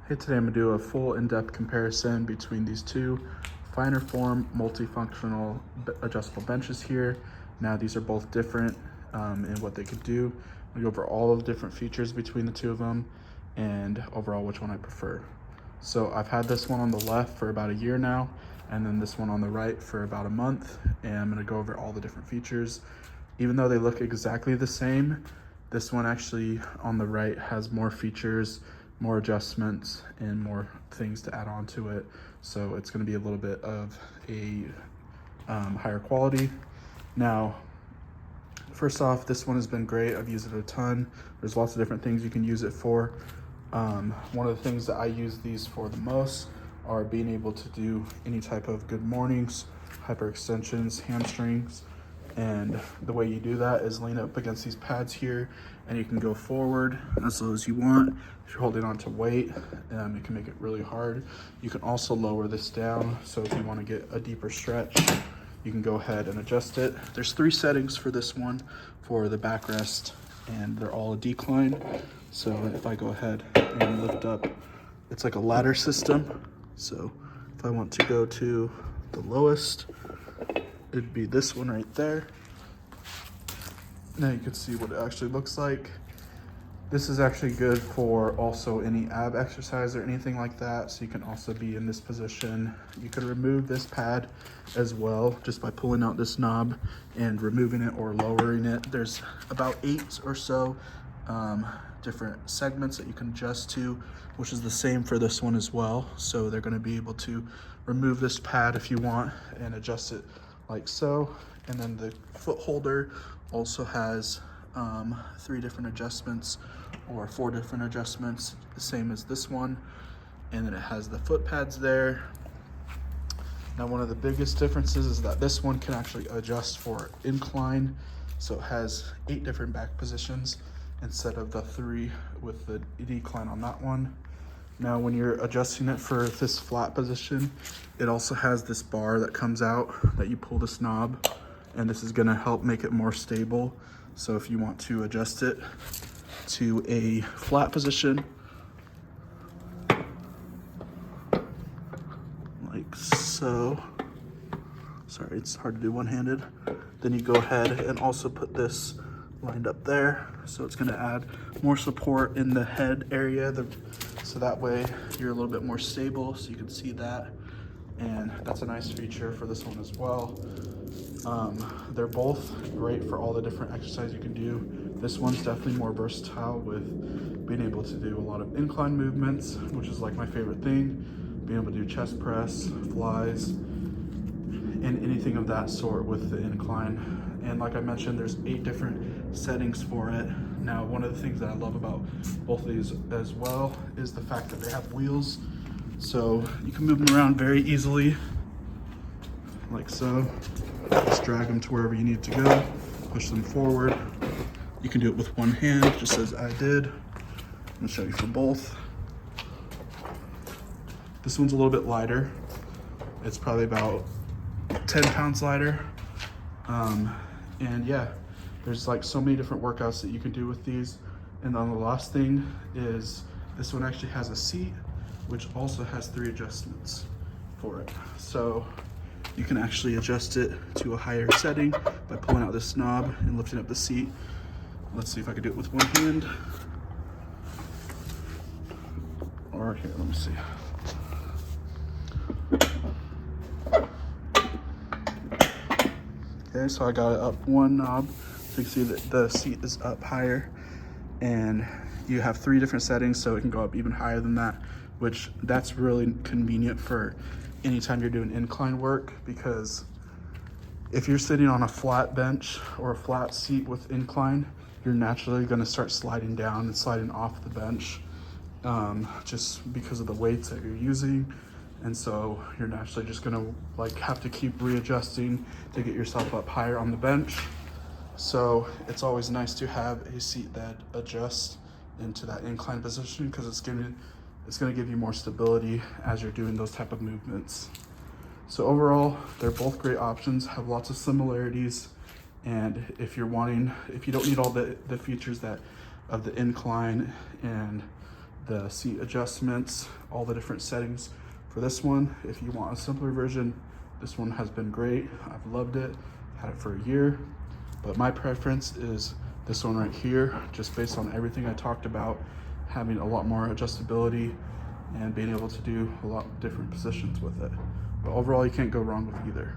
Hey, today I'm gonna do a full in-depth comparison between these two finer form multifunctional adjustable benches here. Now these are both different in what they could do. We go over all of the different features between the two of them and overall which one I prefer. So I've had this one on the left for about a year now, and then this one on the right for about a month, and I'm gonna go over all the different features. Even though they look exactly the same, this one actually on the right has more features, more adjustments, and more things to add on to it. So it's gonna be a little bit of a higher quality. Now, first off, this one has been great. I've used it a ton. There's lots of different things you can use it for. One of the things that I use these for the most are being able to do any type of good mornings, hyperextensions, hamstrings. And the way you do that is lean up against these pads here, and you can go forward as low as you want. If you're holding on to weight, it can make it really hard. You can also lower this down, so if you want to get a deeper stretch, you can go ahead and adjust it. There's 3 settings for this one for the backrest, and they're all a decline. So if I go ahead and lift up, it's like a ladder system. So if I want to go to the lowest, it'd be this one right there. Now you can see what it actually looks like. This is actually good for also any ab exercise or anything like that. So you can also be in this position. You could remove this pad as well just by pulling out this knob and removing it or lowering it. There's about 8 or so different segments that you can adjust to, which is the same for this one as well. So they're going to be able to remove this pad if you want and adjust it like so. And then the foot holder also has 3 different adjustments or 4 different adjustments, the same as this one. And then it has the foot pads there. Now, one of the biggest differences is that this one can actually adjust for incline. So it has 8 different back positions instead of the 3 with the decline on that one. Now, when you're adjusting it for this flat position, it also has this bar that comes out that you pull this knob, and this is gonna help make it more stable. So if you want to adjust it to a flat position, like so, sorry, it's hard to do one-handed, then you go ahead and also put this lined up there. So it's gonna add more support in the head area, so that way you're a little bit more stable, so you can see that. And that's a nice feature for this one as well. They're both great for all the different exercises you can do. This one's definitely more versatile with being able to do a lot of incline movements, which is like my favorite thing. Being able to do chest press, flies, and anything of that sort with the incline. And like I mentioned, there's 8 different settings for it. Now, one of the things that I love about both of these as well is the fact that they have wheels. So you can move them around very easily, like so. Just drag them to wherever you need to go, push them forward. You can do it with one hand, just as I did. I'm gonna show you for both. This one's a little bit lighter. It's probably about 10 pounds lighter. And yeah, there's like so many different workouts that you can do with these. And then the last thing is this one actually has a seat, which also has 3 adjustments for it. So you can actually adjust it to a higher setting by pulling out this knob and lifting up the seat. Let's see if I can do it with one hand. Or here, let me see. Okay, so I got it up one knob. So you can see that the seat is up higher, and you have 3 different settings, so it can go up even higher than that, which that's really convenient for anytime you're doing incline work, because if you're sitting on a flat bench or a flat seat with incline, you're naturally going to start sliding down and sliding off the bench just because of the weights that you're using. And so you're naturally just going to like have to keep readjusting to get yourself up higher on the bench. So it's always nice to have a seat that adjusts into that incline position, because it's going to give you more stability as you're doing those type of movements. So overall, they're both great options, have lots of similarities. And if you don't need all the features that of the incline and the seat adjustments, all the different settings for this one. If you want a simpler version, this one has been great. I've loved it, had it for a year, but my preference is this one right here, just based on everything I talked about, having a lot more adjustability and being able to do a lot different positions with it. But overall, you can't go wrong with either.